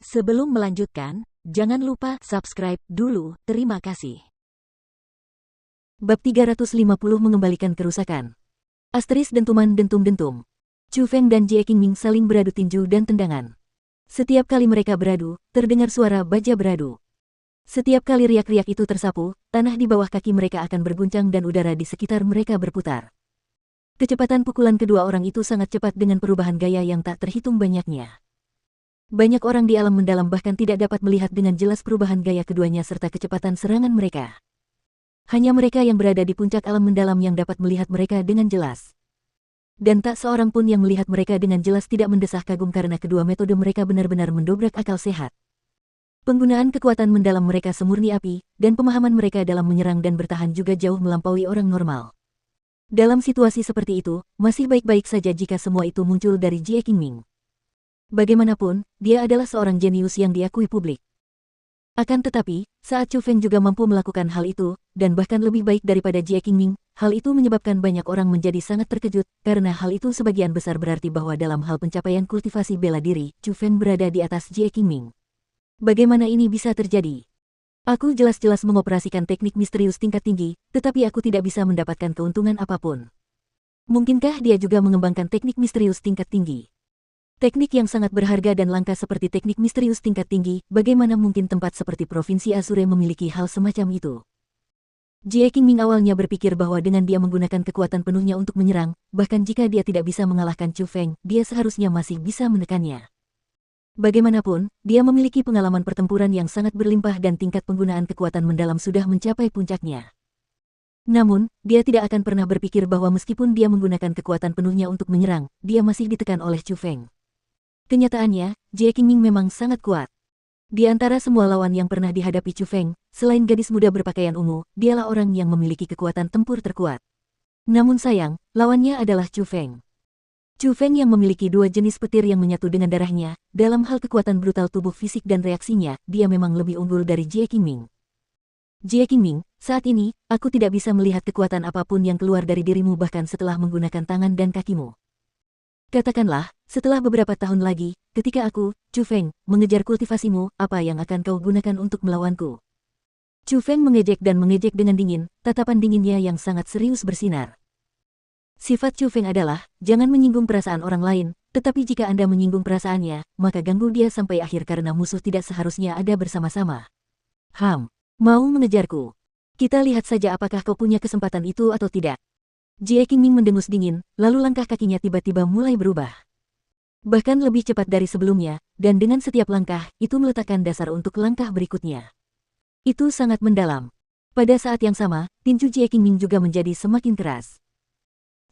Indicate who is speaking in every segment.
Speaker 1: Sebelum melanjutkan, jangan lupa subscribe dulu, terima kasih.
Speaker 2: Bab 350 Mengembalikan Kerusakan. Asteris dentuman-dentum-dentum. Chu Feng dan Jie Qingming saling beradu tinju dan tendangan. Setiap kali mereka beradu, terdengar suara baja beradu. Setiap kali riak-riak itu tersapu, tanah di bawah kaki mereka akan berguncang dan udara di sekitar mereka berputar. Kecepatan pukulan kedua orang itu sangat cepat dengan perubahan gaya yang tak terhitung banyaknya. Banyak orang di alam mendalam bahkan tidak dapat melihat dengan jelas perubahan gaya keduanya serta kecepatan serangan mereka. Hanya mereka yang berada di puncak alam mendalam yang dapat melihat mereka dengan jelas. Dan tak seorang pun yang melihat mereka dengan jelas tidak mendesah kagum karena kedua metode mereka benar-benar mendobrak akal sehat. Penggunaan kekuatan mendalam mereka semurni api, dan pemahaman mereka dalam menyerang dan bertahan juga jauh melampaui orang normal. Dalam situasi seperti itu, masih baik-baik saja jika semua itu muncul dari Jie Qingming. Bagaimanapun, dia adalah seorang jenius yang diakui publik. Akan tetapi, saat Chu Feng juga mampu melakukan hal itu, dan bahkan lebih baik daripada Jie Qingming, hal itu menyebabkan banyak orang menjadi sangat terkejut, karena hal itu sebagian besar berarti bahwa dalam hal pencapaian kultivasi bela diri, Chu Feng berada di atas Jie Qingming. Bagaimana ini bisa terjadi? Aku jelas-jelas mengoperasikan teknik misterius tingkat tinggi, tetapi aku tidak bisa mendapatkan keuntungan apapun. Mungkinkah dia juga mengembangkan teknik misterius tingkat tinggi? Teknik yang sangat berharga dan langka seperti teknik misterius tingkat tinggi, bagaimana mungkin tempat seperti Provinsi Azure memiliki hal semacam itu? Jie Qingming awalnya berpikir bahwa dengan dia menggunakan kekuatan penuhnya untuk menyerang, bahkan jika dia tidak bisa mengalahkan Chu Feng, dia seharusnya masih bisa menekannya. Bagaimanapun, dia memiliki pengalaman pertempuran yang sangat berlimpah dan tingkat penggunaan kekuatan mendalam sudah mencapai puncaknya. Namun, dia tidak akan pernah berpikir bahwa meskipun dia menggunakan kekuatan penuhnya untuk menyerang, dia masih ditekan oleh Chu Feng. Kenyataannya, Jie Qingming memang sangat kuat. Di antara semua lawan yang pernah dihadapi Chu Feng, selain gadis muda berpakaian ungu, dialah orang yang memiliki kekuatan tempur terkuat. Namun sayang, lawannya adalah Chu Feng. Chu Feng yang memiliki dua jenis petir yang menyatu dengan darahnya, dalam hal kekuatan brutal tubuh fisik dan reaksinya, dia memang lebih unggul dari Jie Qingming. Jie Qingming, saat ini, aku tidak bisa melihat kekuatan apapun yang keluar dari dirimu bahkan setelah menggunakan tangan dan kakimu. Katakanlah, setelah beberapa tahun lagi, ketika aku, Chu Feng, mengejar kultivasimu, apa yang akan kau gunakan untuk melawanku? Chu Feng mengejek dan mengejek dengan dingin, tatapan dinginnya yang sangat serius bersinar. Sifat Chu Feng adalah, jangan menyinggung perasaan orang lain, tetapi jika Anda menyinggung perasaannya, maka ganggu dia sampai akhir karena musuh tidak seharusnya ada bersama-sama. Mau mengejarku? Kita lihat saja apakah kau punya kesempatan itu atau tidak. Jie Qingming mendengus dingin, lalu langkah kakinya tiba-tiba mulai berubah. Bahkan lebih cepat dari sebelumnya, dan dengan setiap langkah, itu meletakkan dasar untuk langkah berikutnya. Itu sangat mendalam. Pada saat yang sama, tinju Jie Qingming juga menjadi semakin keras.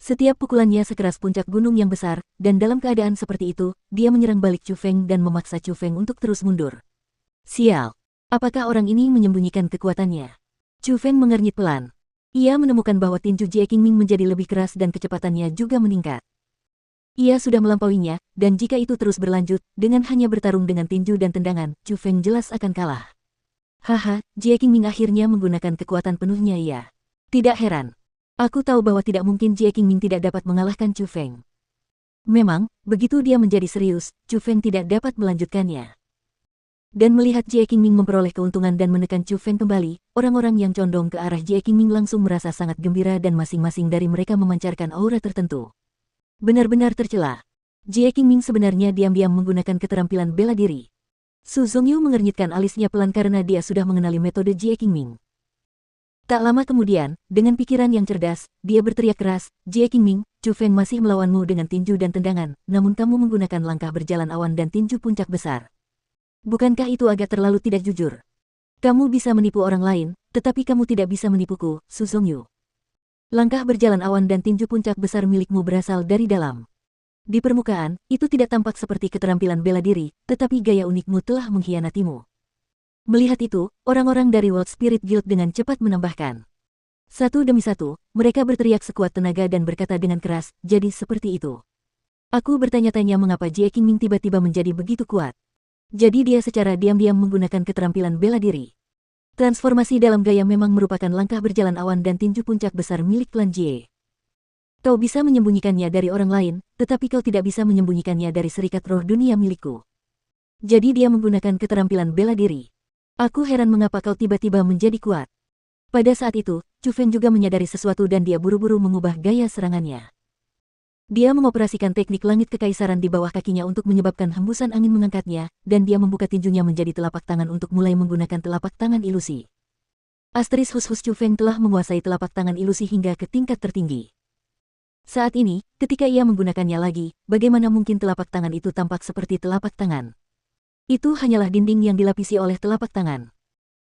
Speaker 2: Setiap pukulannya sekeras puncak gunung yang besar, dan dalam keadaan seperti itu, dia menyerang balik Chu Feng dan memaksa Chu Feng untuk terus mundur. Sial! Apakah orang ini menyembunyikan kekuatannya? Chu Feng mengernyit pelan. Ia menemukan bahwa tinju Jie Qingming menjadi lebih keras dan kecepatannya juga meningkat. Ia sudah melampauinya, dan jika itu terus berlanjut, dengan hanya bertarung dengan tinju dan tendangan, Chu Feng jelas akan kalah. Haha, Jie Qingming akhirnya menggunakan kekuatan penuhnya ia. Tidak heran. Aku tahu bahwa tidak mungkin Jie Qingming tidak dapat mengalahkan Chu Feng. Memang, begitu dia menjadi serius, Chu Feng tidak dapat melanjutkannya. Dan melihat Jie Qingming memperoleh keuntungan dan menekan Chu Feng kembali, orang-orang yang condong ke arah Jie Qingming langsung merasa sangat gembira dan masing-masing dari mereka memancarkan aura tertentu. Benar-benar tercela. Jie Qingming sebenarnya diam-diam menggunakan keterampilan bela diri. Su Zongyu mengernyitkan alisnya pelan karena dia sudah mengenali metode Jie Qingming. Tak lama kemudian, dengan pikiran yang cerdas, dia berteriak keras, Jie Qingming, Chu Feng masih melawanmu dengan tinju dan tendangan, namun kamu menggunakan langkah berjalan awan dan tinju puncak besar. Bukankah itu agak terlalu tidak jujur? Kamu bisa menipu orang lain, tetapi kamu tidak bisa menipuku, Su Zongyu. Langkah berjalan awan dan tinju puncak besar milikmu berasal dari dalam. Di permukaan, itu tidak tampak seperti keterampilan bela diri, tetapi gaya unikmu telah mengkhianatimu. Melihat itu, orang-orang dari World Spirit Guild dengan cepat menambahkan. Satu demi satu, mereka berteriak sekuat tenaga dan berkata dengan keras, jadi seperti itu. Aku bertanya-tanya mengapa Jie Qingming tiba-tiba menjadi begitu kuat. Jadi dia secara diam-diam menggunakan keterampilan bela diri. Transformasi dalam gaya memang merupakan langkah berjalan awan dan tinju puncak besar milik klan Jie. Kau bisa menyembunyikannya dari orang lain, tetapi kau tidak bisa menyembunyikannya dari serikat roh dunia milikku. Jadi dia menggunakan keterampilan bela diri. Aku heran mengapa kau tiba-tiba menjadi kuat. Pada saat itu, Chu Feng juga menyadari sesuatu dan dia buru-buru mengubah gaya serangannya. Dia mengoperasikan teknik langit kekaisaran di bawah kakinya untuk menyebabkan hembusan angin mengangkatnya, dan dia membuka tinjunya menjadi telapak tangan untuk mulai menggunakan telapak tangan ilusi. Asteris Hus Chu Feng telah menguasai telapak tangan ilusi hingga ke tingkat tertinggi. Saat ini, ketika ia menggunakannya lagi, bagaimana mungkin telapak tangan itu tampak seperti telapak tangan? Itu hanyalah dinding yang dilapisi oleh telapak tangan.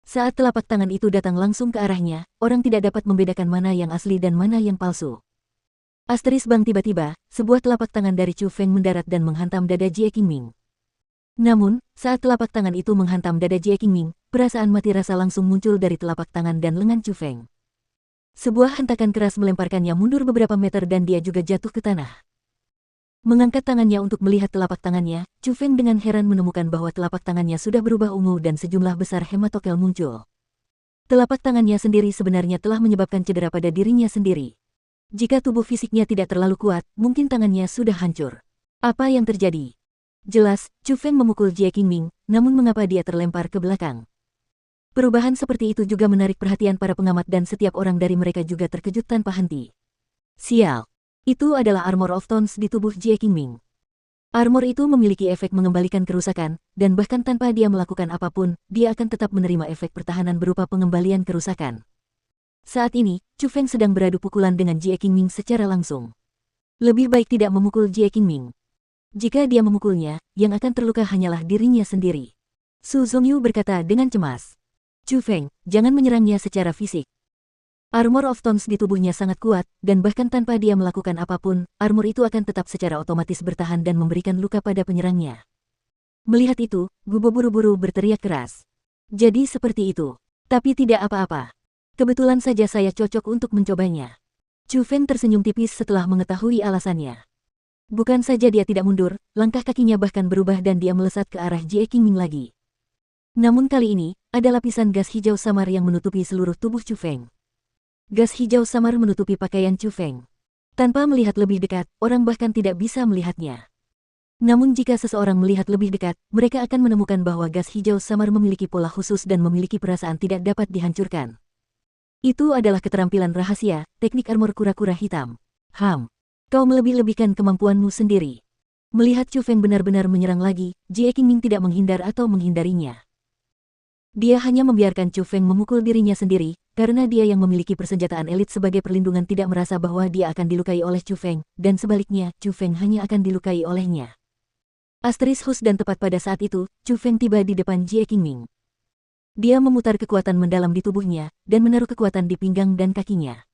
Speaker 2: Saat telapak tangan itu datang langsung ke arahnya, orang tidak dapat membedakan mana yang asli dan mana yang palsu. Asteris bang tiba-tiba, sebuah telapak tangan dari Chu Feng mendarat dan menghantam dada Jie Qingming. Namun, saat telapak tangan itu menghantam dada Jie Qingming, perasaan mati rasa langsung muncul dari telapak tangan dan lengan Chu Feng. Sebuah hentakan keras melemparkannya mundur beberapa meter dan dia juga jatuh ke tanah. Mengangkat tangannya untuk melihat telapak tangannya, Chu Feng dengan heran menemukan bahwa telapak tangannya sudah berubah ungu dan sejumlah besar hematokel muncul. Telapak tangannya sendiri sebenarnya telah menyebabkan cedera pada dirinya sendiri. Jika tubuh fisiknya tidak terlalu kuat, mungkin tangannya sudah hancur. Apa yang terjadi? Jelas, Chu Feng memukul Jie Qingming, namun mengapa dia terlempar ke belakang? Perubahan seperti itu juga menarik perhatian para pengamat dan setiap orang dari mereka juga terkejut tanpa henti. Sial! Itu adalah Armor of Tones di tubuh Jie Qingming. Armor itu memiliki efek mengembalikan kerusakan, dan bahkan tanpa dia melakukan apapun, dia akan tetap menerima efek pertahanan berupa pengembalian kerusakan. Saat ini, Chu Feng sedang beradu pukulan dengan Jie Qingming secara langsung. Lebih baik tidak memukul Jie Qingming. Jika dia memukulnya, yang akan terluka hanyalah dirinya sendiri. Su Zongyu berkata dengan cemas. Chu Feng, jangan menyerangnya secara fisik. Armor of Tones di tubuhnya sangat kuat, dan bahkan tanpa dia melakukan apapun, armor itu akan tetap secara otomatis bertahan dan memberikan luka pada penyerangnya. Melihat itu, Gubo buru-buru berteriak keras. Jadi seperti itu. Tapi tidak apa-apa. Kebetulan saja saya cocok untuk mencobanya. Chu Feng tersenyum tipis setelah mengetahui alasannya. Bukan saja dia tidak mundur, langkah kakinya bahkan berubah dan dia melesat ke arah Jie Qingming lagi. Namun kali ini, ada lapisan gas hijau samar yang menutupi seluruh tubuh Chu Feng. Gas hijau samar menutupi pakaian Chu Feng. Tanpa melihat lebih dekat, orang bahkan tidak bisa melihatnya. Namun jika seseorang melihat lebih dekat, mereka akan menemukan bahwa gas hijau samar memiliki pola khusus dan memiliki perasaan tidak dapat dihancurkan. Itu adalah keterampilan rahasia, teknik armor kura-kura hitam. Kau melebih-lebihkan kemampuanmu sendiri. Melihat Chu Feng benar-benar menyerang lagi, Jie Qingming tidak menghindar atau menghindarinya. Dia hanya membiarkan Chu Feng memukul dirinya sendiri, karena dia yang memiliki persenjataan elit sebagai perlindungan tidak merasa bahwa dia akan dilukai oleh Chu Feng, dan sebaliknya, Chu Feng hanya akan dilukai olehnya. Asteris Hus dan tepat pada saat itu, Chu Feng tiba di depan Jie Qingming. Dia memutar kekuatan mendalam di tubuhnya, dan menaruh kekuatan di pinggang dan kakinya.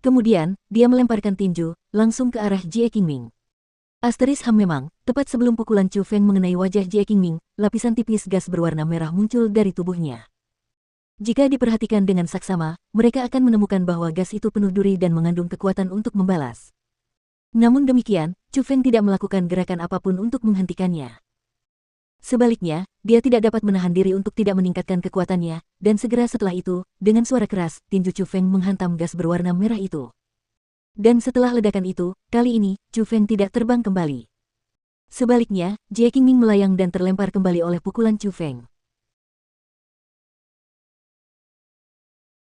Speaker 2: Kemudian, dia melemparkan tinju, langsung ke arah Jie Qingming. Asteris memang, tepat sebelum pukulan Chu Feng mengenai wajah Jie Qingming, lapisan tipis gas berwarna merah muncul dari tubuhnya. Jika diperhatikan dengan saksama, mereka akan menemukan bahwa gas itu penuh duri dan mengandung kekuatan untuk membalas. Namun demikian, Chu Feng tidak melakukan gerakan apapun untuk menghentikannya. Sebaliknya, dia tidak dapat menahan diri untuk tidak meningkatkan kekuatannya, dan segera setelah itu, dengan suara keras, tinju Chu Feng menghantam gas berwarna merah itu. Dan setelah ledakan itu, kali ini, Chu Feng tidak terbang kembali. Sebaliknya, Jie Qingming melayang dan terlempar kembali oleh pukulan Chu Feng.